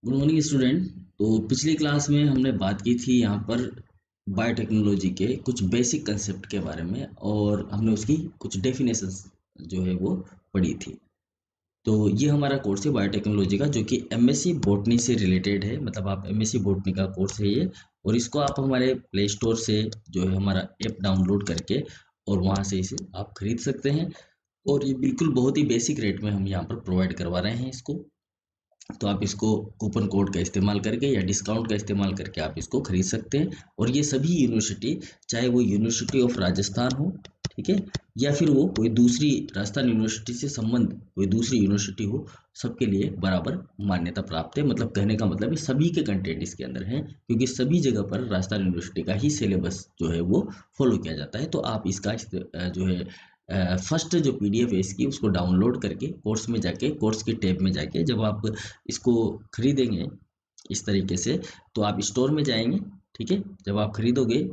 Good morning student. तो पिछली class में हमने बात की थी यहाँ पर बायोटेक्नोलॉजी के कुछ बेसिक कंसेप्ट के बारे में, और हमने उसकी कुछ डेफिनेशंस जो है वो पढ़ी थी। तो ये हमारा कोर्स है बायोटेक्नोलॉजी का, जो कि एमएससी बॉटनी से रिलेटेड है। मतलब आप एमएससी बॉटनी का कोर्स है ये, और इसको आप हमारे प्ले स्टोर से जो है हमारा ऐप डाउनलोड करके और वहाँ से इसे आप खरीद सकते हैं। और ये बिल्कुल बहुत ही बेसिक रेट में हम यहाँ पर प्रोवाइड करवा रहे हैं इसको। तो आप इसको कूपन कोड का इस्तेमाल करके या डिस्काउंट का इस्तेमाल करके आप इसको खरीद सकते हैं। और ये सभी यूनिवर्सिटी, चाहे वो यूनिवर्सिटी ऑफ राजस्थान हो, ठीक है, या फिर वो कोई दूसरी राजस्थान यूनिवर्सिटी से संबंध कोई दूसरी यूनिवर्सिटी हो, सबके लिए बराबर मान्यता प्राप्त है। मतलब कहने का मतलब है सभी के कंटेंट इसके अंदर हैं, क्योंकि सभी जगह पर राजस्थान यूनिवर्सिटी का ही सिलेबस जो है वो फॉलो किया जाता है। तो आप इसका जो है फर्स्ट जो पीडीएफ है इसकी, उसको डाउनलोड करके कोर्स में जाके, कोर्स के टैब में जाके जब आप इसको खरीदेंगे इस तरीके से, तो आप स्टोर में जाएंगे। ठीक है, जब आप खरीदोगे,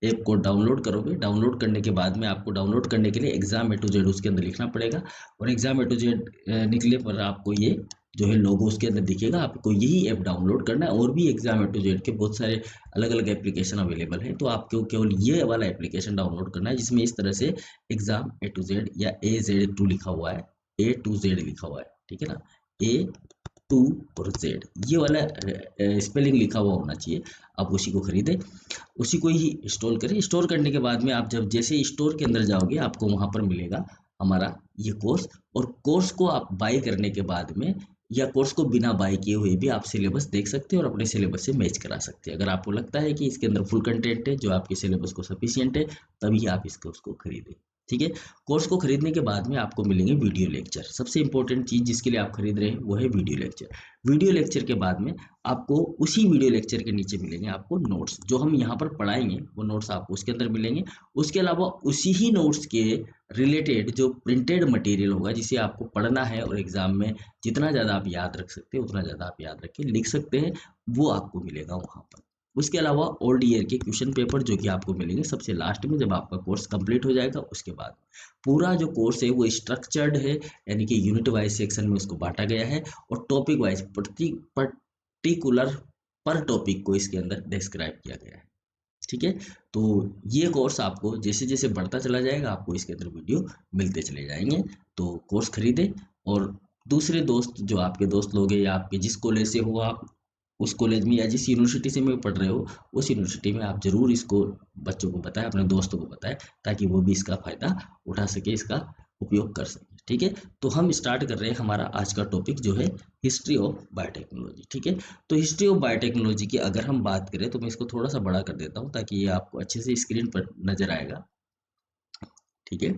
ऐप को डाउनलोड करोगे, डाउनलोड करने के बाद में आपको डाउनलोड करने के लिए एग्जाम ए टू जेड उसके अंदर लिखना पड़ेगा। और एग्जाम ए टू जेड निकले पर आपको ये जो है लोगो उसके अंदर दिखेगा। आपको यही ऐप डाउनलोड करना है। और भी एग्जाम ए टू जेड के बहुत सारे अलग अलग एप्लीकेशन अवेलेबल है, तो आपको केवल ये वाला एप्लीकेशन डाउनलोड करना है, जिसमें इस तरह से एग्जाम ए टू जेड या AZ2 लिखा हुआ है, A to Z लिखा हुआ है, ठीक है ना, A to और Z, ये वाला स्पेलिंग लिखा हुआ होना चाहिए। आप उसी को खरीदें, उसी को ही इंस्टॉल करें। इंस्टॉल करने के बाद में आप जब जैसे स्टोर के अंदर जाओगे, आपको वहां पर मिलेगा हमारा ये कोर्स। और कोर्स को आप बाय करने के बाद में, या कोर्स को बिना बाय किए हुए भी आप सिलेबस देख सकते हैं और अपने सिलेबस से मैच करा सकते हैं। अगर आपको लगता है कि इसके अंदर फुल कंटेंट है जो आपके सिलेबस को सफिशियंट है, तभी आप इसको उसको खरीदें। ठीक है, कोर्स को खरीदने के बाद में आपको मिलेंगे वीडियो लेक्चर। सबसे इंपॉर्टेंट चीज जिसके लिए आप खरीद रहे हैं वो है वीडियो लेक्चर। वीडियो लेक्चर के बाद में आपको उसी वीडियो लेक्चर के नीचे मिलेंगे आपको नोट्स, जो हम यहाँ पर पढ़ाएंगे वो नोट्स आपको उसके अंदर मिलेंगे। उसके अलावा उसी ही नोट्स के रिलेटेड जो प्रिंटेड मटेरियल होगा, जिसे आपको पढ़ना है और एग्जाम में जितना ज़्यादा आप याद रख सकते हैं उतना ज़्यादा आप याद रख के लिख सकते हैं, वो आपको मिलेगा वहाँ पर। उसके अलावा ओल्ड ईयर के क्वेश्चन पेपर जो कि आपको मिलेंगे सबसे लास्ट में, जब आपका कोर्स कंप्लीट हो जाएगा उसके बाद। पूरा जो कोर्स है वो स्ट्रक्चर्ड है, यानी कि यूनिट वाइज सेक्शन में उसको बांटा गया है, और टॉपिक वाइज पर्टिकुलर पर टॉपिक को इसके अंदर डिस्क्राइब किया गया है। ठीक है, तो ये कोर्स आपको जैसे जैसे बढ़ता चला जाएगा, आपको इसके अंदर वीडियो मिलते चले जाएंगे। तो कोर्स खरीदें, और दूसरे दोस्त जो आपके दोस्त लोग हैं, या आपके जिस कॉलेज से हो आप, उस कॉलेज में या जिस यूनिवर्सिटी से में पढ़ रहे हो, उस यूनिवर्सिटी में आप जरूर इसको बच्चों को बताएं, अपने दोस्तों को बताएं, ताकि वो भी इसका फायदा उठा सके, इसका उपयोग कर सके। ठीक है, तो हम स्टार्ट कर रहे हैं हमारा आज का टॉपिक जो है हिस्ट्री ऑफ बायोटेक्नोलॉजी। ठीक है, तो हिस्ट्री ऑफ बायोटेक्नोलॉजी की अगर हम बात करें, तो मैं इसको थोड़ा सा बड़ा कर देता हूँ ताकि ये आपको अच्छे से स्क्रीन पर नजर आएगा। ठीक है,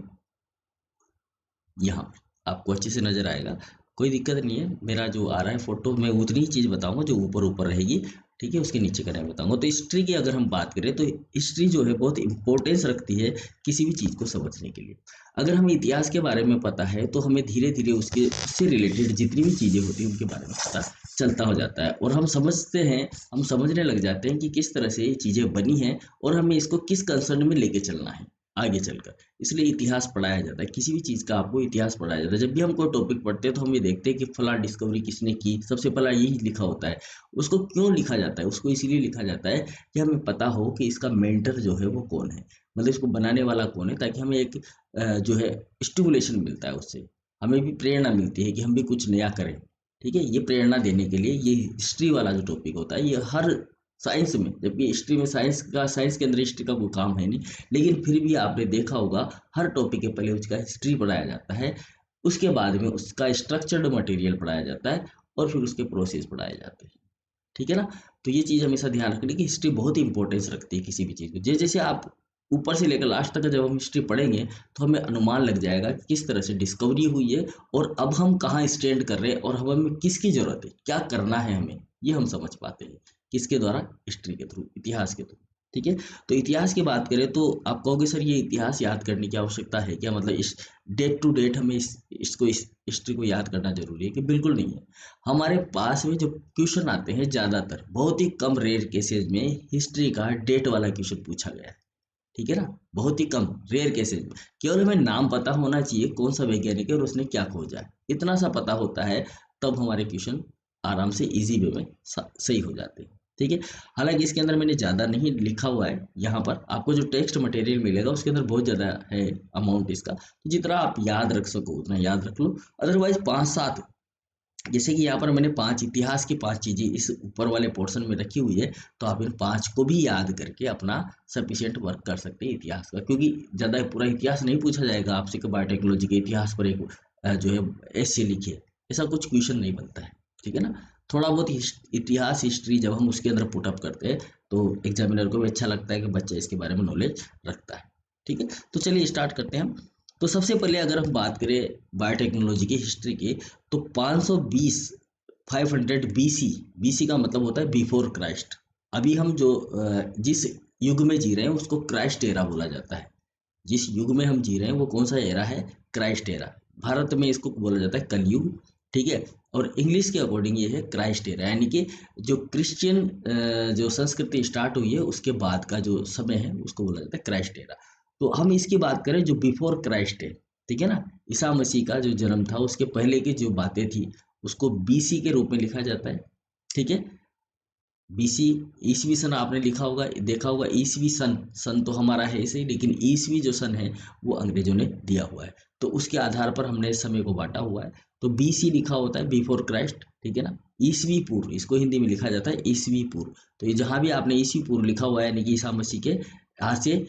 यहाँ पर आपको अच्छे से नजर आएगा, कोई दिक्कत नहीं है। मेरा जो आ रहा है फोटो, मैं उतनी ही चीज बताऊंगा जो ऊपर ऊपर रहेगी। ठीक है, उसके नीचे का नहीं बताऊंगा। तो हिस्ट्री की अगर हम बात करें, तो हिस्ट्री जो है बहुत इंपॉर्टेंस रखती है किसी भी चीज को समझने के लिए। अगर हमें इतिहास के बारे में पता है, तो हमें धीरे धीरे उसके उससे रिलेटेड जितनी भी चीजें होती हैं उनके बारे में पता चलता हो जाता है, और हम समझते हैं, हम समझने लग जाते हैं कि किस तरह से ये चीजें बनी हैं, और हमें इसको किस कंसर्न में लेके चलना है आगे चलकर। इसलिए इतिहास पढ़ाया जाता है, किसी भी चीज का आपको इतिहास पढ़ाया जाता है। जब भी हम कोई टॉपिक पढ़ते हैं, तो हम ये देखते हैं कि फला डिस्कवरी किसने की, सबसे पहला यही लिखा होता है। उसको क्यों लिखा जाता है? उसको इसीलिए लिखा जाता है कि हमें पता हो कि इसका मेंटर जो है वो कौन है, मतलब इसको बनाने वाला कौन है, ताकि हमें एक जो है स्टिमुलेशन मिलता है उससे, हमें भी प्रेरणा मिलती है कि हम भी कुछ नया करें। ठीक है, ये प्रेरणा देने के लिए ये हिस्ट्री वाला जो टॉपिक होता है, ये हर साइंस में, जबकि हिस्ट्री में साइंस के अंदर हिस्ट्री का कोई काम है नहीं, लेकिन फिर भी आपने देखा होगा हर टॉपिक के पहले उसका हिस्ट्री पढ़ाया जाता है, उसके बाद में उसका स्ट्रक्चर्ड मटेरियल पढ़ाया जाता है, और फिर उसके प्रोसेस पढ़ाए जाते हैं। ठीक है ना, तो ये चीज़ हमेशा ध्यान रखनी कि हिस्ट्री बहुत ही इंपॉर्टेंस रखती है किसी भी चीज़ को। जैसे जैसे आप ऊपर से लेकर लास्ट तक जब हम हिस्ट्री पढ़ेंगे, तो हमें अनुमान लग जाएगा कि किस तरह से डिस्कवरी हुई है, और अब हम कहाँ स्टैंड कर रहे हैं, और हमें किसकी जरूरत है, क्या करना है हमें, ये हम समझ पाते हैं किसके द्वारा, हिस्ट्री के थ्रू, इतिहास के थ्रू। ठीक है, तो इतिहास की बात करें, तो आप कहोगे सर ये इतिहास याद करने की आवश्यकता है क्या, मतलब इस डेट टू डेट हमें इस हिस्ट्री को याद करना जरूरी है कि? बिल्कुल नहीं है। हमारे पास में जो क्वेश्चन आते हैं, ज्यादातर बहुत ही कम रेयर केसेस में हिस्ट्री का डेट वाला क्वेश्चन पूछा गया है। ठीक है ना, बहुत ही कम रेयर केसेस में। केवल हमें नाम पता होना चाहिए कौन सा वैज्ञानिक है और उसने क्या खोजा है, इतना सा पता होता है, तब हमारे क्वेश्चन आराम से इजी वे में सही हो जाते हैं। ठीक है, हालांकि इसके अंदर मैंने ज़्यादा नहीं लिखा हुआ है, यहाँ पर आपको जो टेक्स्ट मटेरियल मिलेगा उसके अंदर बहुत ज़्यादा है अमाउंट इसका, तो जितना आप याद रख सको उतना याद रख लो। अदरवाइज 5-7, जैसे कि यहाँ पर मैंने 5 इतिहास की 5 चीज़ें इस ऊपर वाले पोर्शन में रखी हुई है, तो आप इन 5 को भी याद करके अपना सफिशिएंट वर्क कर सकते हैं इतिहास का, क्योंकि ज़्यादा पूरा इतिहास नहीं पूछा जाएगा आपसे कि बायोटेक्नोलॉजी के इतिहास पर एक जो है ऐसे लिखिए, ऐसा कुछ क्वेश्चन नहीं बनता है। ठीक है ना, थोड़ा बहुत इतिहास हिस्ट्री जब हम उसके अंदर पुटअप करते हैं तो एग्जामिनर को भी अच्छा लगता है कि बच्चा इसके बारे में नॉलेज रखता है। ठीक है, तो चलिए स्टार्ट करते हैं हम। तो सबसे पहले अगर हम बात करें बायोटेक्नोलॉजी की हिस्ट्री की, तो 520 500 बीसी, बीसी का मतलब होता है बिफोर क्राइस्ट। अभी हम जो जिस युग में जी रहे हैं उसको क्राइस्ट एरा बोला जाता है। जिस युग में हम जी रहे हैं वो कौन सा एरा है? Christ era. भारत में इसको बोला जाता है कलयुग। ठीक है, और इंग्लिश के अकॉर्डिंग ये है क्राइस्ट एरा, यानी कि जो क्रिश्चियन जो संस्कृति स्टार्ट हुई है उसके बाद का जो समय है उसको बोला जाता है क्राइस्ट एरा। तो हम इसकी बात करें जो बिफोर क्राइस्ट है, ठीक है ना, ईसा मसीह का जो जन्म था उसके पहले की जो बातें थी उसको बीसी के रूप में लिखा जाता है। ठीक है, बीसी, ईसवी सन आपने लिखा होगा, देखा होगा। ईसवी सन, सन तो हमारा है इसे, लेकिन ईसवी जो सन है वो अंग्रेजों ने दिया हुआ है, तो उसके आधार पर हमने इस समय को बांटा हुआ है। तो बीसी लिखा होता है बिफोर क्राइस्ट, ठीक है ना। ईसवी पूर्व, इसको हिंदी में लिखा जाता है ईसवी पूर्व। तो ये जहां भी आपने ईसवी पूर्व लिखा हुआ है यानी कि ईसा मसीह के आज से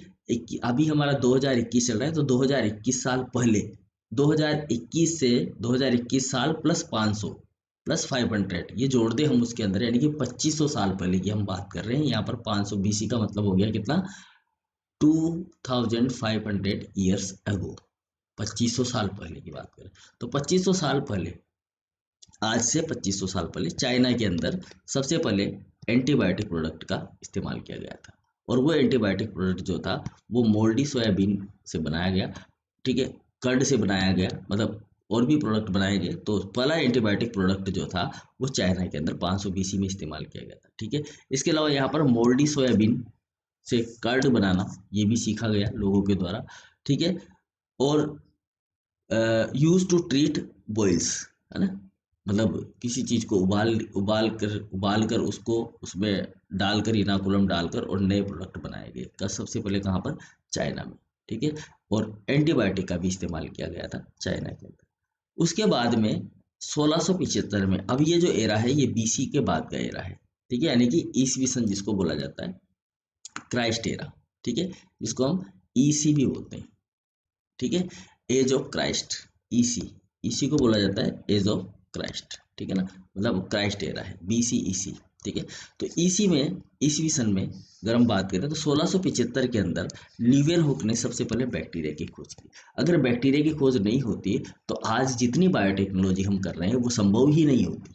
अभी हमारा 2021 चल रहा है, तो 2021 साल पहले, 2021 से 2021 साल प्लस 500 प्लस 500 ये जोड़ दे हम उसके अंदर, यानी कि 2500 साल पहले की हम बात कर रहे हैं। यहाँ पर 500 बीसी का मतलब हो गया कितना? 2500 ईयर्स अगो, 2500 साल पहले की बात करें तो 2500 साल पहले, आज से 2500 साल पहले चाइना के अंदर सबसे पहले एंटीबायोटिक प्रोडक्ट का इस्तेमाल किया गया था। और वो एंटीबायोटिक प्रोडक्ट जो था वो मोल्डी सोयाबीन से बनाया गया। ठीक है, कर्ड से बनाया गया, मतलब और भी प्रोडक्ट बनाए गए। तो पहला एंटीबायोटिक प्रोडक्ट जो था वो चाइना के अंदर 500 बीसी में इस्तेमाल किया गया था। ठीक है, इसके अलावा यहाँ पर मोल्डी सोयाबीन से कर्ड बनाना ये भी सीखा गया लोगों के द्वारा। ठीक है, और यूज टू ट्रीट बॉइल्स, है ना, मतलब किसी चीज को उबाल कर उसको उसमें डालकर, इनाकुलम डालकर और नए प्रोडक्ट बनाए गए का सबसे पहले कहाँ पर? चाइना में। ठीक है, और एंटीबायोटिक का भी इस्तेमाल किया गया था चाइना के अंदर। उसके बाद में 1675 में, अब ये जो एरा है ये बीसी के बाद का एरा है। ठीक है, यानी कि ईसवी सन जिसको बोला जाता है क्राइस्ट एरा। ठीक है, जिसको हम ईसी भी बोलते हैं। ठीक है, एज ऑफ क्राइस्ट, ईसी, ईसी को बोला जाता है एज ऑफ क्राइस्ट। ठीक है ना, मतलब क्राइस्ट एरा है बीसी ईसी। ठीक है, तो ईसी में, ईसवी सन में अगर हम बात करें तो 1675 के अंदर लीवेन हुक ने सबसे पहले बैक्टीरिया की खोज की। अगर बैक्टीरिया की खोज नहीं होती तो आज जितनी बायोटेक्नोलॉजी हम कर रहे हैं वो संभव ही नहीं होती।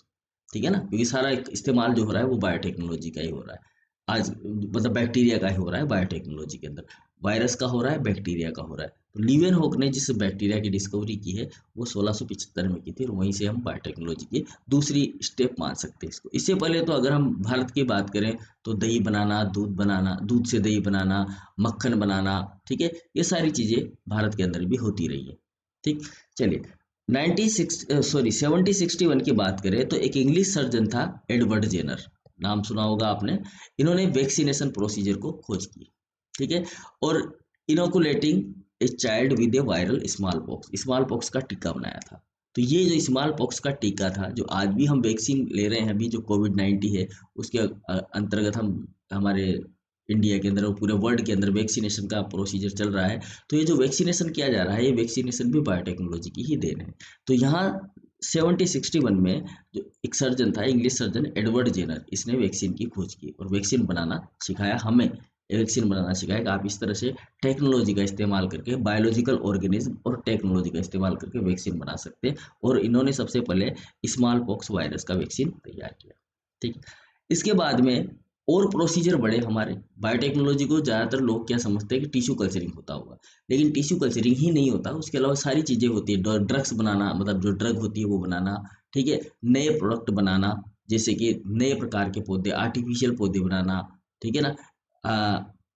ठीक है ना, क्योंकि सारा इस्तेमाल जो हो रहा है वो बायोटेक्नोलॉजी का ही हो रहा है आज, मतलब बैक्टीरिया का ही हो रहा है बायोटेक्नोलॉजी के अंदर। वायरस का हो रहा है, बैक्टीरिया का हो रहा है। तो लीवेन होक ने जिस बैक्टीरिया की डिस्कवरी की है वो 1675 में की थी, और वहीं से हम बायोटेक्नोलॉजी की दूसरी स्टेप मान सकते हैं इसको। इससे पहले तो अगर हम भारत की बात करें तो दही बनाना, दूध बनाना, दूध से दही बनाना, मक्खन बनाना, ठीक है, ये सारी चीज़ें भारत के अंदर भी होती रही है। ठीक, चलिए 1761 की बात करें तो एक इंग्लिश सर्जन था एडवर्ड जेनर, नाम सुना होगा आपने। इन्होंने वैक्सीनेशन प्रोसीजर को खोज की। ठीक है, और inoculating a child with A viral small pox, small pox का टीका बनाया था। तो ये जो स्मॉल पॉक्स का टीका था, जो आज भी हम वैक्सीन ले रहे हैं, अभी जो कोविड-19 है उसके अंतर्गत हम हमारे इंडिया के अंदर और पूरे वर्ल्ड के अंदर वैक्सीनेशन का प्रोसीजर चल रहा है। तो ये जो वैक्सीनेशन किया जा रहा है ये वैक्सीनेशन भी बायोटेक्नोलॉजी की ही देन है। तो यहाँ 1761 में जो एक सर्जन था, इंग्लिश सर्जन एडवर्ड जेनर, इसने वैक्सीन की खोज की और वैक्सीन बनाना सिखाया हमें। वैक्सीन बनाना सिखाया कि आप इस तरह से टेक्नोलॉजी का इस्तेमाल करके, बायोलॉजिकल ऑर्गेनिज्म और टेक्नोलॉजी का इस्तेमाल करके वैक्सीन बना सकते हैं। और इन्होंने सबसे पहले स्मॉल पॉक्स वायरस का वैक्सीन तैयार किया। ठीक है, इसके बाद में और प्रोसीजर बढ़े हमारे। बायोटेक्नोलॉजी को ज़्यादातर लोग क्या समझते हैं कि टिश्यू कल्चरिंग होता होगा, लेकिन टिश्यू कल्चरिंग ही नहीं होता, उसके अलावा सारी चीज़ें होती है। ड्रग्स बनाना, मतलब जो ड्रग होती है वो बनाना, ठीक है, नए प्रोडक्ट बनाना, जैसे कि नए प्रकार के पौधे, आर्टिफिशियल पौधे बनाना, ठीक है ना,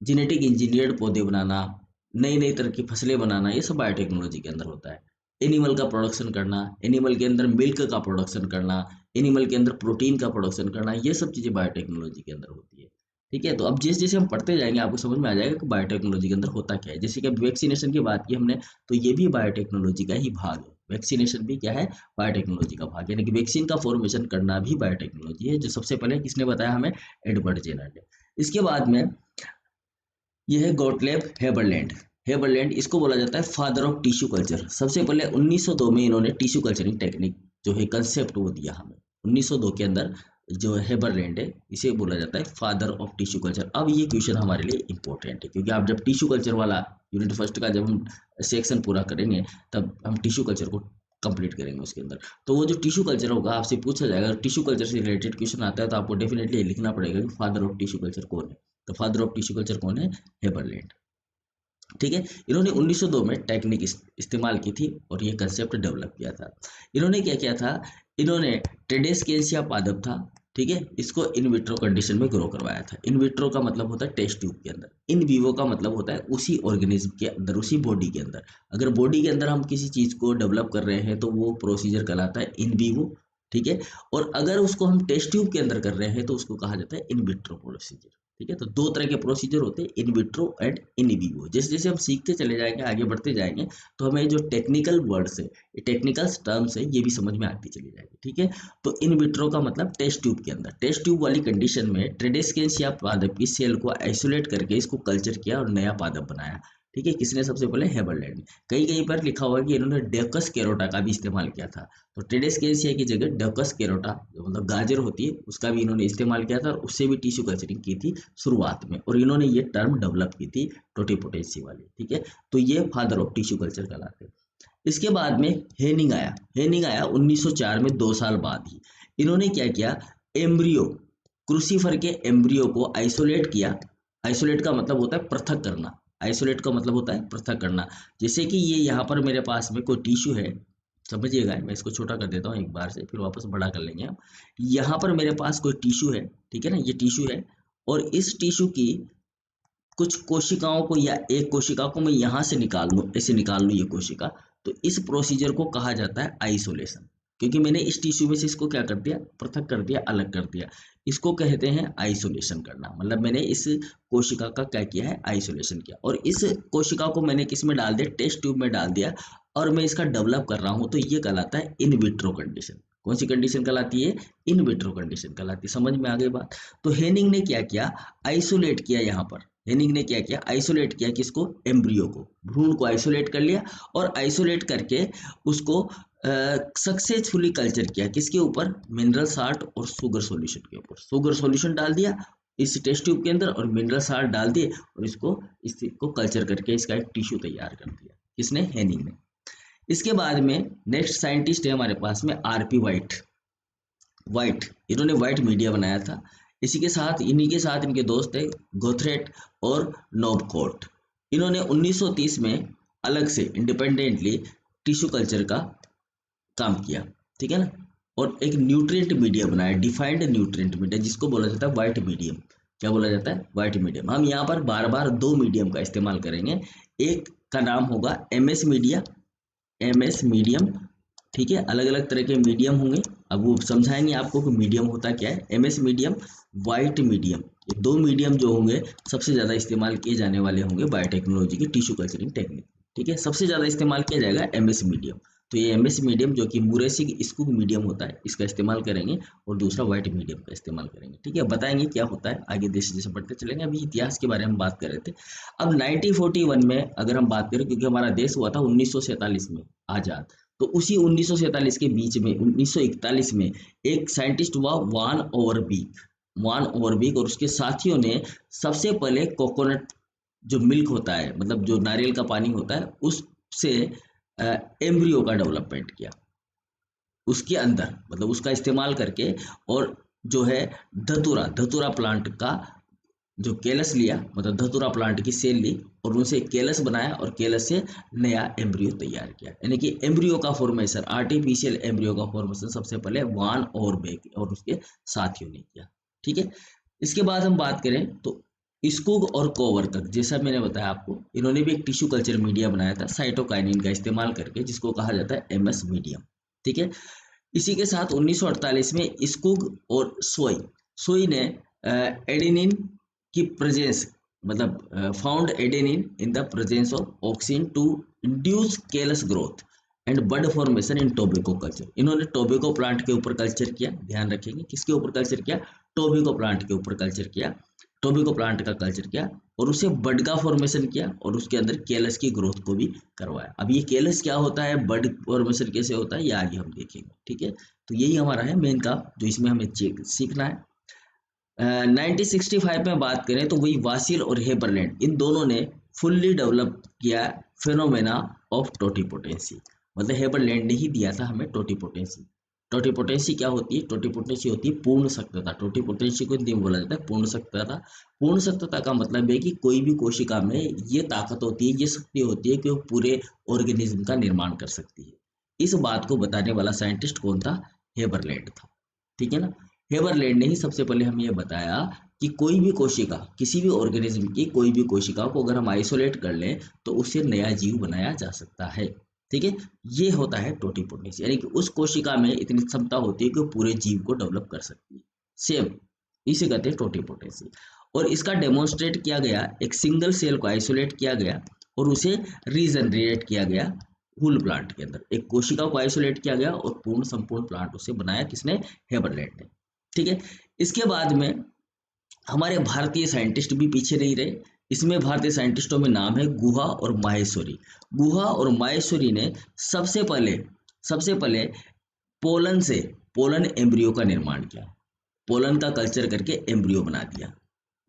जेनेटिक इंजीनियर्ड पौधे बनाना, नई नई तरह की फसलें बनाना, ये सब बायोटेक्नोलॉजी के अंदर होता है। एनिमल का प्रोडक्शन करना, एनिमल के अंदर मिल्क का प्रोडक्शन करना, एनिमल के अंदर प्रोटीन का प्रोडक्शन करना, ये सब चीज़ें बायोटेक्नोलॉजी के अंदर होती है। ठीक है, तो अब जैसे जैसे हम पढ़ते जाएंगे आपको समझ में आ जाएगा कि बायोटेक्नोलॉजी के अंदर होता क्या है। जैसे कि अब वैक्सीनेशन की बात की हमने, तो ये भी बायोटेक्नोलॉजी का ही भाग है। वैक्सीनेशन भी क्या है, बायोटेक्नोलॉजी का भाग है, यानी कि वैक्सीन का फॉर्मेशन करना भी बायोटेक्नोलॉजी है, जो सबसे पहले किसने बताया हमें, एडवर्ड जेनर ने। इसके बाद में यह है गोटलेब हेबरलैंड। हेबरलैंड इसको बोला जाता है फादर ऑफ टिश्यू कल्चर। सबसे पहले 1902 में इन्होंने टिश्यू कल्चरिंग टेक्निक जो है कंसेप्ट वो दिया हमें 1902 के अंदर। जो हेबरलैंड है इसे बोला जाता है फादर ऑफ टिश्यू कल्चर। अब ये क्वेश्चन हमारे लिए इंपॉर्टेंट है, क्योंकि आप जब टिश्यू कल्चर वाला यूनिट फर्स्ट का जब हम सेक्शन पूरा करेंगे, तब हम टिश्यू कल्चर को कंप्लीट करेंगे उसके अंदर। तो वो जो टिश्यू कल्चर होगा आपसे पूछा जाएगा, टिश्यू कल्चर से रिलेटेड क्वेश्चन आता है तो आपको डेफिनेटली लिखना पड़ेगा कि फादर ऑफ टिश्यू कल्चर कौन है। तो फादर ऑफ टिश्यू कल्चर कौन है, हेबरलैंड। ठीक है, इन्होंने 1902 में टेक्निक इस्तेमाल की थी और ये कंसेप्ट डेवलप किया था। इन्होंने क्या किया था, इन्होंने ट्रेडेस्केंसिया पादप था, ठीक है, इसको इन विट्रो कंडीशन में ग्रो करवाया था। इन विट्रो का मतलब होता है टेस्ट ट्यूब के अंदर, इन विवो का मतलब होता है उसी ऑर्गेनिज्म के अंदर, उसी बॉडी के अंदर। अगर बॉडी के अंदर हम किसी चीज़ को डेवलप कर रहे हैं तो वो प्रोसीजर कहलाता है इन विवो। ठीक है, और अगर उसको हम टेस्ट ट्यूब के अंदर कर रहे हैं तो उसको कहा जाता है इन विट्रो प्रोसीजर। ठीक है, तो दो तरह के प्रोसीजर होते हैं, in vitro and in vivo. जैसे जैसे हम सीखते चले जाएंगे, आगे बढ़ते जाएंगे, तो हमें जो टेक्निकल वर्ड्स है, टेक्निकल टर्म्स है, ये भी समझ में आती चली जाएगी। ठीक है, तो इन विट्रो का मतलब टेस्ट ट्यूब के अंदर। टेस्ट ट्यूब वाली कंडीशन में ट्रेडेस्केंसिया पादप की सेल को आइसोलेट करके इसको कल्चर किया और नया पादप बनाया। ठीक है, किसने, सबसे पहले हेबरलैंड ने। कहीं कहीं पर लिखा हुआ है कि इन्होंने डेकस कैरोटा का भी इस्तेमाल किया था। तो ट्रेडेस्केंसिया की जगह डेकस कैरोटा जो मतलब गाजर होती है उसका भी इन्होंने इस्तेमाल किया था, और उससे भी टिश्यू कल्चरिंग की थी शुरुआत में, और इन्होंने ये टर्म डेवलप की थी टोटिपोटेंसी वाली। ठीक है, तो ये फादर ऑफ टिश्यू कल्चर कहलाते हैं। इसके बाद में हेनिंग आया। हेनिंग आया 1904 में, 2 साल बाद ही। इन्होंने क्या किया, एम्ब्रियो, क्रूसीफर के एम्ब्रियो को आइसोलेट किया। आइसोलेट का मतलब होता है पृथक करना। आइसोलेट का मतलब होता है पृथक करना। जैसे कि ये यहाँ पर मेरे पास में कोई टिश्यू है, समझिएगा, मैं इसको छोटा कर देता हूँ एक बार से, फिर वापस बड़ा कर लेंगे हम। यहाँ पर मेरे पास कोई टिश्यू है, ठीक है ना, ये टिश्यू है, और इस टिश्यू की कुछ कोशिकाओं को या एक कोशिका को मैं यहाँ से निकाल लूँ, ऐसे निकाल लूँ ये कोशिका, तो इस प्रोसीजर को कहा जाता है आइसोलेशन। क्योंकि मैंने इस टिश्यू में से इसको क्या कर दिया, पृथक कर दिया, अलग कर दिया। इसको कहते हैं आइसोलेशन करना, मतलब मैंने इस कोशिका का क्या किया है, आइसोलेशन किया। और इस कोशिका को मैंने किस में डाल दिया, टेस्ट ट्यूब में डाल दिया, और मैं इसका डेवलप कर रहा हूँ, तो ये कहलाता है इन विट्रो कंडीशन। कौन सी कंडीशन कहलाती है, इन विट्रो कंडीशन कहलाती है। समझ में आ गई बात। तो हेनिंग ने क्या किया, आइसोलेट किया। यहाँ पर हेनिंग ने क्या किया, आइसोलेट किया किसको, एम्ब्रियो को, भ्रूण को आइसोलेट कर लिया, और आइसोलेट करके उसको सक्सेसफुली कल्चर किया। किसके ऊपर, मिनरल साल्ट और शुगर सॉल्यूशन के ऊपर। शुगर सॉल्यूशन डाल दिया इस टेस्ट ट्यूब के अंदर, और मिनरल साल्ट डाल दिए, और इसको कल्चर करके इसका एक टिश्यू तैयार कर दिया। किसने, हेनिंग ने। इसके बाद में नेक्स्ट साइंटिस्ट है हमारे पास में आरपी वाइट। वाइट, इन्होंने वाइट मीडिया बनाया था। इसी के साथ, इन्हीं के साथ इनके दोस्त है गोथरेट और नोबकोट। इन्होंने 1930 में अलग से इंडिपेंडेंटली टिश्यू कल्चर का काम किया। ठीक है ना, और एक न्यूट्रिएंट मीडिया बनाया, डिफाइंड न्यूट्रिएंट मीडिया, जिसको बोला जाता है वाइट मीडियम। क्या बोला जाता है, वाइट मीडियम। हम यहाँ पर बार बार दो मीडियम का इस्तेमाल करेंगे। एक का नाम होगा एमएस मीडिया, एमएस मीडियम। ठीक है, अलग अलग तरह के मीडियम होंगे, अब वो समझाएंगे आपको कि मीडियम होता क्या है। एमएस मीडियम, वाइट मीडियम, ये दो मीडियम जो होंगे सबसे ज़्यादा इस्तेमाल किए जाने वाले होंगे बायोटेक्नोलॉजी की टिश्यू कल्चरिंग टेक्निक। ठीक है, सबसे ज़्यादा इस्तेमाल किया जाएगा एमएस मीडियम। तो ये एमएस मीडियम जो कि मुरेसिक स्कूप मीडियम होता है, इसका इस्तेमाल करेंगे, और दूसरा वाइट मीडियम का इस्तेमाल करेंगे। ठीक है, बताएंगे क्या होता है आगे जैसे जैसे बढ़ते चलेंगे। अभी इतिहास के बारे में बात कर रहे थे। अब 1941 में अगर हम बात करें, क्योंकि हमारा देश हुआ था 1947 में आज़ाद, तो उसी 1947 के बीच में 1941 में एक साइंटिस्ट हुआ वान ओवरबीक। वान ओवरबीक और उसके साथियों ने सबसे पहले कोकोनट जो मिल्क होता है, मतलब जो नारियल का पानी होता है, उससे एम्ब्रियो का डेवलपमेंट किया उसके अंदर, मतलब उसका इस्तेमाल करके, और जो है धतूरा, धतूरा प्लांट का जो केलस लिया, मतलब धतूरा प्लांट की सेल ली, और उनसे केलस बनाया, और केलस से नया एम्ब्रियो तैयार किया। यानी कि एम्ब्रियो का फॉर्मेशन, आर्टिफिशियल एम्ब्रियो का फॉर्मेशन सबसे पहले वान ओवरबीक और उसके साथियों ने किया। ठीक है, इसके बाद हम बात करें तो स्कूग और कोवर्कक, जैसा मैंने बताया आपको, इन्होंने भी एक टिश्यू कल्चर मीडिया बनाया था साइटोकाइनिन का इस्तेमाल करके, जिसको कहा जाता है एमएस मीडियम। ठीक है, इसी के साथ 1948 में स्कुग और सोई सोई ने एडेनिन की प्रेजेंस, मतलब found adenine in the presence of auxin to induce callus growth and bud formation in tobacco culture. इन्होंने टोबैको प्लांट के ऊपर कल्चर किया, ध्यान रखेंगे किसके ऊपर कल्चर किया, टोबैको प्लांट के ऊपर कल्चर किया, टोबैको प्लांट का कल्चर किया और उसे बड का फॉर्मेशन किया और उसके अंदर केलस की ग्रोथ को भी करवाया। अब ये केलस क्या होता है, बड फॉर्मेशन कैसे होता है, ये आगे हम देखेंगे, ठीक है। तो यही हमारा है मेन काम जो इसमें हमें सीखना है। 1965 में बात करें तो वही वासिल और हेबरलैंड इन दोनों ने फुल्ली डेवलप किया फेनोमेना ऑफ टोटीपोटेंसी। मतलब हेबरलैंड ने ही दिया था हमें टोटीपोटेंसी। टोटीपोटेंसी क्या होती है, टोटीपोटेंसी होती है पूर्ण सक्रियता। टोटीपोटेंसी को हिंदी में बोला जाता है पूर्ण सक्रियता। पूर्ण सक्रियता का मतलब है कि कोई भी कोशिका में ये ताकत होती है, ये शक्ति होती है कि वो पूरे ऑर्गेनिज्म का निर्माण कर सकती है। इस बात को बताने वाला साइंटिस्ट कौन था, हेबरलैंड था, ठीक है ना। हेबरलैंड ने ही सबसे पहले हमें यह बताया कि कोई भी कोशिका, किसी भी ऑर्गेनिज्म की कोई भी कोशिका को अगर हम आइसोलेट कर लें तो उससे नया जीव बनाया जा सकता है, ठीक है। ये होता है टोटीपोटेंसी, यानी कि उस कोशिका में इतनी क्षमता होती है कि वो पूरे जीव को डेवलप कर सकती है। सेम इसे कहते हैं टोटीपोटेंसी। और इसका डेमोन्स्ट्रेट किया गया, एक सिंगल सेल को आइसोलेट किया गया और उसे रीजनरेट किया गया हुल प्लांट के अंदर। एक कोशिका को आइसोलेट किया गया और पूर्ण संपूर्ण प्लांट उसे बनाया किसने, हेबरलैंड ने, ठीक है। इसके बाद में हमारे भारतीय साइंटिस्ट भी पीछे नहीं रहे। इसमें भारतीय साइंटिस्टों में नाम है गुहा और माहेश्वरी। गुहा और माहेश्वरी ने सबसे पहले पोलन से पोलन एम्ब्रियो का निर्माण किया। पोलन का कल्चर करके एम्ब्रियो बना दिया,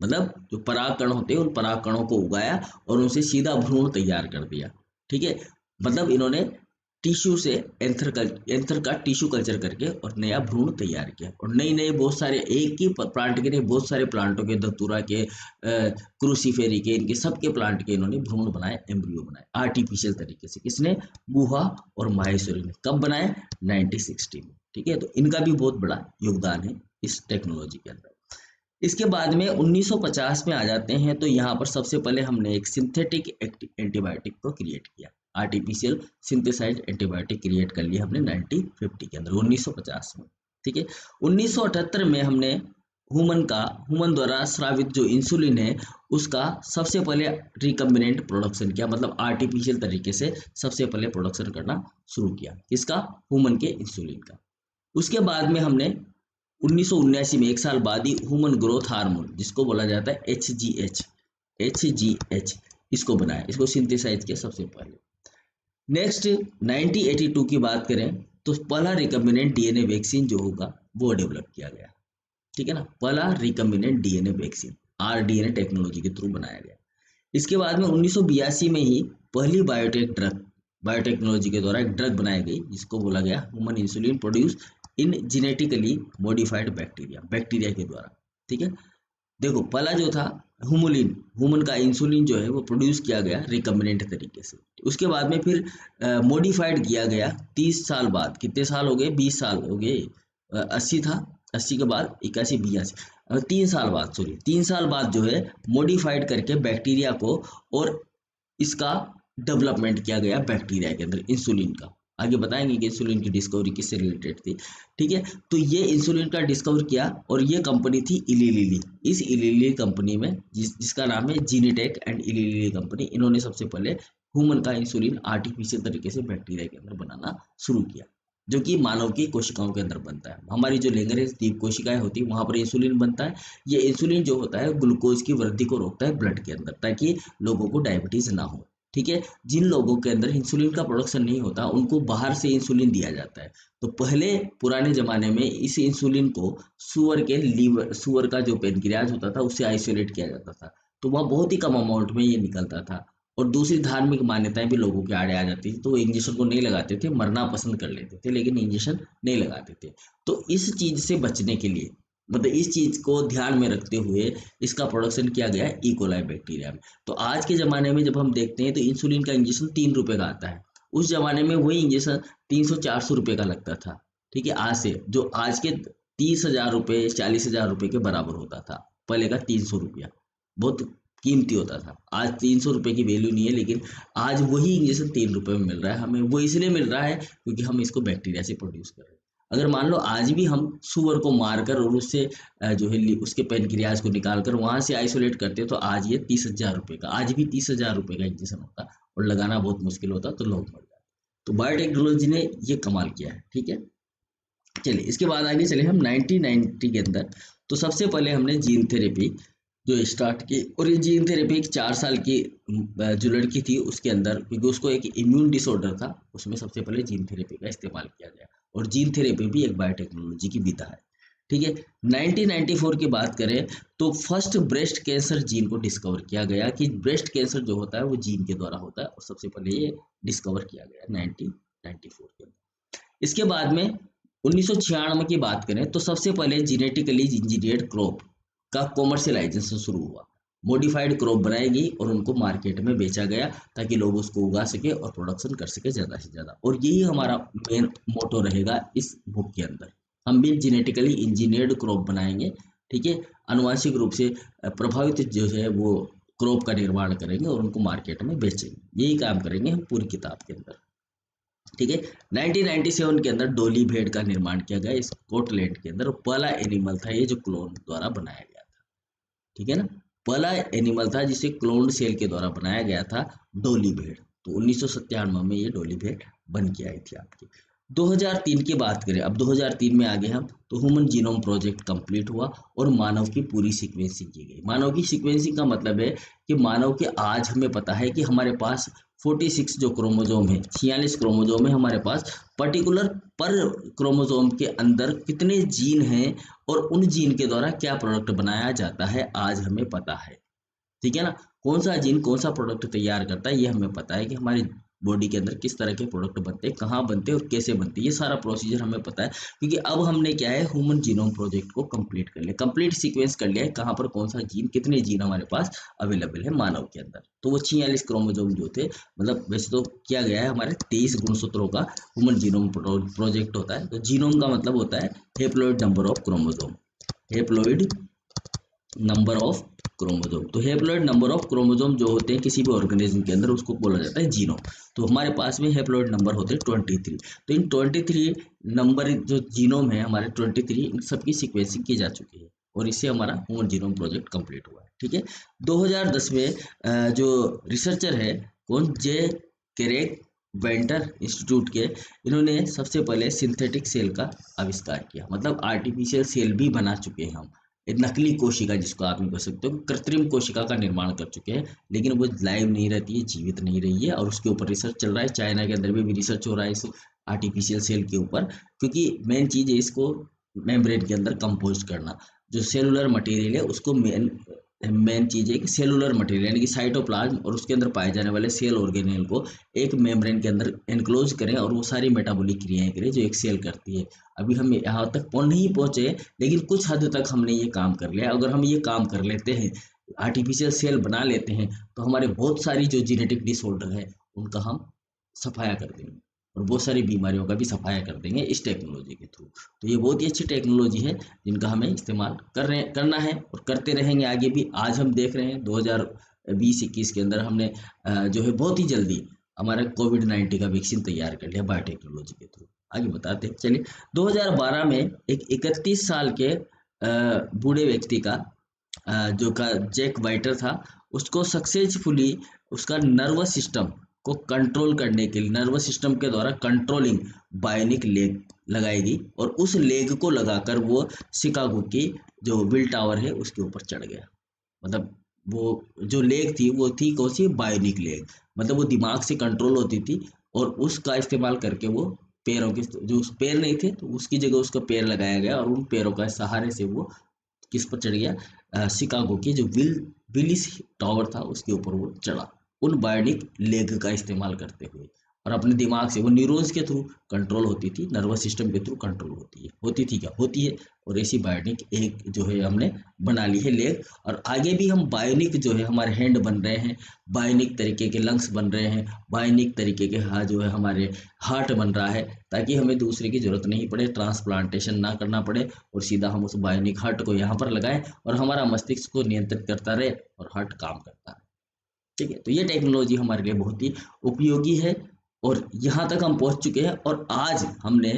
मतलब जो पराग कण होते हैं उन पराग कणों को उगाया और उनसे सीधा भ्रूण तैयार कर दिया, ठीक है। मतलब इन्होंने टिश्यू से एंथर का टिश्यू कल्चर करके और नया भ्रूण तैयार किया। और नई नई बहुत सारे, एक ही प्लांट के नहीं बहुत सारे प्लांटों के, धतूरा के, क्रूसीफेरी के, इनके सबके प्लांट के इन्होंने भ्रूण बनाए, एम्ब्रियो बनाए आर्टिफिशियल तरीके से। किसने, गुहा और माहेश्वरी ने। कब बनाए, 1960 में, ठीक है। तो इनका भी बहुत बड़ा योगदान है इस टेक्नोलॉजी के अंदर। इसके बाद में 1950 में आ जाते हैं तो यहाँ पर सबसे पहले हमने एक सिंथेटिक एंटीबायोटिक को क्रिएट किया। आर्टिफिशियल सिंथेसाइज्ड एंटीबायोटिक क्रिएट कर लिया हमने 1950 के अंदर, 1950 में, ठीक है। 1978 में हमने ह्यूमन द्वारा स्रावित जो इंसुलिन है उसका सबसे पहले रिकम्बिनेंट प्रोडक्शन किया, मतलब आर्टिफिशियल तरीके से सबसे पहले प्रोडक्शन करना शुरू किया। इसका, ह्यूमन के इंसुलिन का। उसके बाद में हमने 1979 में, एक साल बाद ही, ह्यूमन ग्रोथ हार्मोन जिसको बोला जाता है एच जी एच, इसको बनाया, इसको सिंथेसाइज किया सबसे पहले। नेक्स्ट 1982 की बात करें तो पहला रिकम्बिनेंट डीएनए वैक्सीन जो होगा वो डेवलप किया गया, ठीक है ना। पहला recombinant DNA vaccine rDNA technology के थ्रू बनाया गया। इसके बाद में 1982 में ही पहली बायोटेक्नोलॉजी के द्वारा एक ड्रग बनाई गई जिसको बोला गया human insulin produce in genetically modified bacteria के द्वारा, ठीक है। देखो पहला जो था ह्यूमन का इंसुलिन जो है वो प्रोड्यूस किया गया रिकम्बिनेंट तरीके से। उसके बाद में फिर मॉडिफाइड किया गया 30 साल बाद, कितने साल हो गए, 20 साल हो गए, 80 था, 80 के बाद 81, 82, 3 साल बाद जो है मॉडिफाइड करके बैक्टीरिया को, और इसका डेवलपमेंट किया गया बैक्टीरिया के अंदर इंसुलिन का। आगे बताएंगे कि इंसुलिन की डिस्कवरी किससे रिलेटेड थी, ठीक है। तो ये इंसुलिन का डिस्कवर किया और ये कंपनी थी इली लिली। इस इली लिली कंपनी में जिसका नाम है जीनीटेक एंड इली लिली कंपनी, इन्होंने सबसे पहले ह्यूमन का इंसुलिन आर्टिफिशियल तरीके से बैक्टीरिया के अंदर बनाना शुरू किया, जो कि मानव की कोशिकाओं के अंदर बनता है। हमारी जो लेंगरेज दीप कोशिकाएं होती है वहां पर इंसुलिन बनता है। ये इंसुलिन जो होता है ग्लूकोज की वृद्धि को रोकता है ब्लड के अंदर, ताकि लोगों को डायबिटीज ना हो, ठीक है। जिन लोगों के अंदर इंसुलिन का प्रोडक्शन नहीं होता उनको बाहर से इंसुलिन दिया जाता है। तो पहले पुराने जमाने में इस इंसुलिन को सुअर का जो पेनक्रियाज होता था उससे आइसोलेट किया जाता था, तो वह बहुत ही कम अमाउंट में ये निकलता था। और दूसरी धार्मिक मान्यताएं भी लोगों के आड़े आ जाती थी, तो वो इंजेक्शन को नहीं लगाते थे, मरना पसंद कर लेते थे लेकिन इंजेक्शन नहीं लगाते थे। तो इस चीज से बचने के लिए, मतलब इस चीज को ध्यान में रखते हुए इसका प्रोडक्शन किया गया है इकोलाई बैक्टीरिया में। तो आज के ज़माने में जब हम देखते हैं तो इंसुलिन का इंजेक्शन 3 रुपये का आता है। उस जमाने में वही इंजेक्शन 300-400 रुपये का लगता था, ठीक है। आज से जो आज के 30,000 रुपये 40,000 रुपये के बराबर होता था, पहले का 300 रुपया बहुत कीमती होता था। आज 300 रुपये की वैल्यू नहीं है, लेकिन आज वही इंजेक्शन 3 रुपये में मिल रहा है हमें। वो इसलिए मिल रहा है क्योंकि हम इसको बैक्टीरिया से प्रोड्यूस कर रहे हैं। अगर मान लो आज भी हम सुअर को मारकर और उससे जो है उसके पेनक्रियाज को निकाल कर वहां से आइसोलेट करते, तो आज ये 30,000 रुपये का, आज भी 30,000 रुपये का इंजेक्शन होता और लगाना बहुत मुश्किल होता, तो लोग मर जाते। तो बायोटेक्नोलॉजी ने ये कमाल किया है। ठीक है, चलिए इसके बाद आगे चले हम 1990 के अंदर। तो सबसे पहले हमने जीन थेरेपी जो स्टार्ट की, और ये जीन थेरेपी एक 4 साल की जो लड़की थी उसके अंदर, क्योंकि उसको एक इम्यून डिसऑर्डर था, उसमें सबसे पहले जीन थेरेपी का इस्तेमाल किया गया। और जीन थेरेपी भी एक बायोटेक्नोलॉजी की विधा है। ठीक है, 1994 की बात करें तो फर्स्ट ब्रेस्ट कैंसर जीन को डिस्कवर किया गया, कि ब्रेस्ट कैंसर जो होता है वो जीन के द्वारा होता है, और सबसे पहले ये डिस्कवर किया गया 1994 के अंदर। इसके बाद में 1996 की बात करें तो सबसे पहले जेनेटिकली इंजीनियर्ड क्रॉप का कॉमर्शियलाइजेशन शुरू हुआ। मॉडिफाइड क्रॉप बनाएगी और उनको मार्केट में बेचा गया, ताकि लोग उसको उगा सके और प्रोडक्शन कर सके ज़्यादा से ज़्यादा। और यही हमारा मेन मोटो रहेगा इस बुक के अंदर। हम भी जेनेटिकली इंजीनियर्ड क्रॉप बनाएंगे। ठीक है, आनुवांशिक रूप से प्रभावित जो है वो क्रॉप का निर्माण करेंगे और उनको मार्केट में बेचेंगे। यही काम करेंगे हम पूरी किताब के अंदर। ठीक है, 1997 के अंदर डोली भेड़ का निर्माण किया गया स्कॉटलैंड के अंदर। पहला एनिमल था ये जो क्लोन द्वारा बनाया गया था। ठीक है ना, पहला एनिमल था जिसे क्लोन सेल के द्वारा बनाया गया था, डोली भेड़। तो 1997 में ये डोली भेड़ बन के आई थी आपकी। 2003 की बात करें, अब 2003 में आगे हम, तो ह्यूमन जीनोम प्रोजेक्ट कंप्लीट हुआ और मानव की पूरी सीक्वेंसिंग की गई। मानव की सीक्वेंसिंग का मतलब है कि मानव के आज हमें पता है कि हमारे पास 46 जो क्रोमोजोम है, 46 क्रोमोजोम है हमारे पास। पर्टिकुलर पर क्रोमोजोम के अंदर कितने जीन हैं और उन जीन के द्वारा क्या प्रोडक्ट बनाया जाता है, आज हमें पता है। ठीक है ना, कौन सा जीन कौन सा प्रोडक्ट तैयार करता है ये हमें पता है, कि हमारी बॉडी के अंदर किस तरह के प्रोडक्ट बनते हैं, कहाँ बनते हैं और कैसे बनते हैं, ये सारा प्रोसीजर हमें पता है। क्योंकि अब हमने क्या है, ह्यूमन जीनोम प्रोजेक्ट को कंप्लीट कर लिया, कंप्लीट सीक्वेंस कर लिया है, कहाँ पर कौन सा जीन, कितने जीन हमारे पास अवेलेबल है मानव के अंदर। तो वो 46 क्रोमोजोम जो थे, मतलब वैसे तो किया गया है हमारे 23 गुणसूत्रों का ह्यूमन जीनोम प्रोजेक्ट होता है। तो जीनोम का मतलब होता है haploid number of chromosome, haploid number of chromosome. तो हेप्लॉइड नंबर ऑफ क्रोमोजोम जो होते हैं किसी भी ऑर्गेनिज्म के अंदर, उसको बोला जाता है जीनोम। तो हमारे पास में हेप्लॉइड नंबर होते हैं 23। तो इन 23 नंबर जो जीनोम है हमारे 23, इन सबकी सीक्वेंसिंग की जा चुकी है, और इससे हमारा ह्यूमन जीनोम प्रोजेक्ट कंप्लीट हुआ है। ठीक है, 2010 में जो रिसर्चर है कौन, जे केरेक वेंटर इंस्टीट्यूट के, इन्होंने सबसे पहले सिंथेटिक सेल का आविष्कार किया। मतलब आर्टिफिशियल सेल भी बना चुके हैं हम, एक नकली कोशिका जिसको आप नहीं कह सकते हो, कृत्रिम कोशिका का निर्माण कर चुके हैं, लेकिन वो लाइव नहीं रहती है, जीवित नहीं रही है, और उसके ऊपर रिसर्च चल रहा है। चाइना के अंदर भी रिसर्च हो रहा है इस आर्टिफिशियल सेल के ऊपर, क्योंकि मेन चीज़ है इसको मेम्ब्रेन के अंदर कंपोज करना। जो सेलुलर मटेरियल है उसको मेन मेन चीज़ है कि सेलुलर मटेरियल यानी कि साइटोप्लाज्म और उसके अंदर पाए जाने वाले सेल ऑर्गेनेल को एक मेम्ब्रेन के अंदर एनक्लोज करें, और वो सारी मेटाबॉलिक क्रियाएं करें जो एक सेल करती है। अभी हम यहाँ तक नहीं पहुँचे, लेकिन कुछ हद तक हमने ये काम कर लिया। अगर हम ये काम कर लेते हैं, आर्टिफिशियल सेल बना लेते हैं, तो हमारे बहुत सारी जो जेनेटिक डिसऑर्डर है उनका हम सफाया कर देंगे, और बहुत सारी बीमारियों का भी सफाया कर देंगे इस टेक्नोलॉजी के थ्रू। तो ये बहुत ही अच्छी टेक्नोलॉजी है जिनका हमें इस्तेमाल करना है और करते रहेंगे आगे भी। आज हम देख रहे हैं 2020-21 के अंदर हमने जो है बहुत ही जल्दी हमारा कोविड-19 का वैक्सीन तैयार कर लिया बायोटेक्नोलॉजी के थ्रू। आगे बताते हैं, चलिए 2012 में एक 31 साल के बूढ़े व्यक्ति का जो का जैक वाइटर था, उसको सक्सेसफुली उसका नर्वस सिस्टम को कंट्रोल करने के लिए, नर्वस सिस्टम के द्वारा कंट्रोलिंग बायोनिक लेग लगाई गई, और उस लेग को लगाकर वो शिकागो की जो विल टावर है उसके ऊपर चढ़ गया। मतलब वो जो लेग थी वो थी कौन सी, बायोनिक लेग। मतलब वो दिमाग से कंट्रोल होती थी, और उसका इस्तेमाल करके वो पैरों के, जो उस पैर नहीं थे तो उसकी जगह उसका पैर लगाया गया, और उन पैरों का सहारे से वो किस पर चढ़ गया, शिकागो की जो विलिस टावर था उसके ऊपर वो चढ़ा, उन बायोनिक लेग का इस्तेमाल करते हुए। और अपने दिमाग से वो न्यूरॉन्स के थ्रू कंट्रोल होती थी, नर्वस सिस्टम के थ्रू कंट्रोल होती थी क्या होती है। और ऐसी बायोनिक एक जो है हमने बना ली है लेग, और आगे भी हम बायोनिक जो है हमारे हैंड बन रहे हैं, बायोनिक तरीके के लंग्स बन रहे हैं, बायोनिक तरीके के जो है हमारे हार्ट बन रहा है, ताकि हमें दूसरे की जरूरत नहीं पड़े, ट्रांसप्लांटेशन ना करना पड़े, और सीधा हम उस बायोनिक हार्ट को यहाँ पर लगाएं और हमारा मस्तिष्क को नियंत्रित करता रहे और हार्ट काम करता रहे। ठीक है, तो ये टेक्नोलॉजी हमारे लिए बहुत ही उपयोगी है, और यहाँ तक हम पहुँच चुके हैं। और आज हमने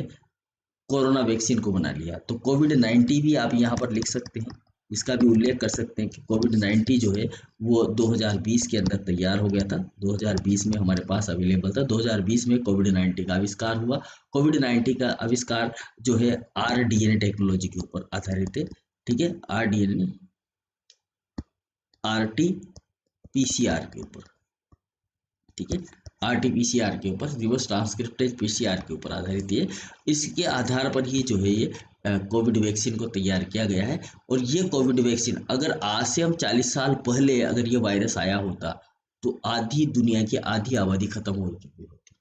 कोरोना वैक्सीन को बना लिया। तो कोविड-19 भी आप यहाँ पर लिख सकते हैं, इसका भी उल्लेख कर सकते हैं कि कोविड-19 जो है वो 2020 के अंदर तैयार हो गया था, 2020 में हमारे पास अवेलेबल था। 2020 में कोविड-19 का आविष्कार हुआ। कोविड-19 का आविष्कार जो है आरडीएनए टेक्नोलॉजी के ऊपर आधारित है, ठीक है, आरडीएनए, आरटी पीसीआर के ऊपर, ठीक है, आरटीपीसीआर के ऊपर, रिवर्स ट्रांसक्रिप्टेज पीसीआर के ऊपर आधारित है। इसके आधार पर ही जो है ये कोविड वैक्सीन को तैयार किया गया है। और ये कोविड वैक्सीन अगर आज से हम 40 साल पहले अगर ये वायरस आया होता तो आधी दुनिया की आधी आबादी खत्म हो चुकी होती।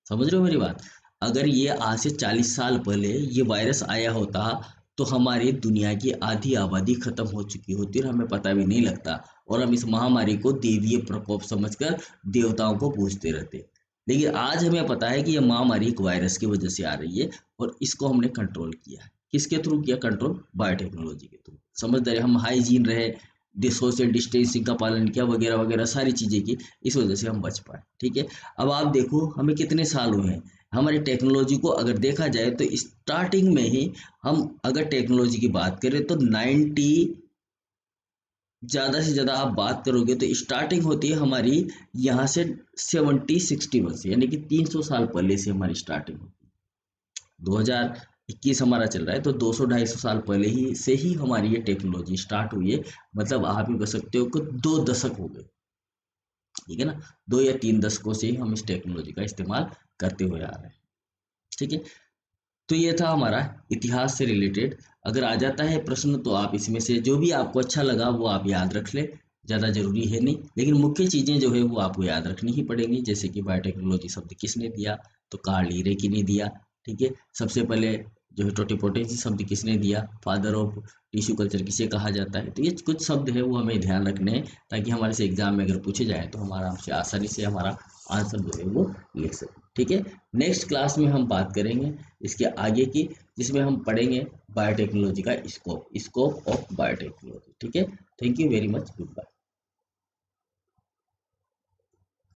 समझ रहे हो मेरी बात? अगर ये आज से 40 साल पहले ये वायरस आया होता तो हमारी दुनिया की आधी आबादी खत्म हो चुकी होती और हमें पता भी नहीं लगता, और हम इस महामारी को देवीय प्रकोप समझकर देवताओं को पूजते रहते। लेकिन आज हमें पता है कि यह महामारी एक वायरस की वजह से आ रही है और इसको हमने कंट्रोल किया। किसके थ्रू किया कंट्रोल? बायोटेक्नोलॉजी के थ्रू। समझदारी, हम हाइजीन रहे, सोशल डिस्टेंसिंग का पालन किया, वगैरह वगैरह सारी चीज़ें की, इस वजह से हम बच पाए। ठीक है, अब आप देखो हमें कितने साल हुए हैं हमारी टेक्नोलॉजी को अगर देखा जाए तो स्टार्टिंग में ही हम अगर टेक्नोलॉजी की बात करें तो 90, ज़्यादा से ज़्यादा आप बात करोगे तो स्टार्टिंग होती है हमारी यहाँ से 70-61 से, यानी कि 300 साल पहले से हमारी स्टार्टिंग होती है। 2021 हमारा चल रहा है तो 200-250 साल पहले ही से ही हमारी ये टेक्नोलॉजी स्टार्ट हुई है। मतलब आप ही कह सकते हो कि 2 दशक हो गए, ठीक है ना, 2 या 3 दशकों से ही हम इस टेक्नोलॉजी का इस्तेमाल करते हुए आ रहे हैं। ठीक है, तो ये था हमारा इतिहास से रिलेटेड। अगर आ जाता है प्रश्न तो आप इसमें से जो भी आपको अच्छा लगा वो आप याद रख लें, ज़्यादा जरूरी है नहीं, लेकिन मुख्य चीज़ें जो है वो आपको याद रखनी ही पड़ेंगी। जैसे कि बायोटेक्नोलॉजी शब्द किसने दिया, तो कार्ल लीरेकी ने दिया। ठीक है, सबसे पहले जो है टोटीपोटेंसी शब्द किसने दिया, फादर ऑफ टिश्यू कल्चर किसे कहा जाता है। तो ये कुछ शब्द है वो हमें ध्यान रखने हैं ताकि हमारे से एग्जाम में अगर पूछे जाए तो हमारा हमसे आसानी से हमारा आंसर जो है वो लिख सकें। ठीक है, नेक्स्ट क्लास में हम बात करेंगे इसके आगे की, जिसमें हम पढ़ेंगे बायोटेक्नोलॉजी का स्कोप ऑफ बायोटेक्नोलॉजी। ठीक है, thank you very much, good bye.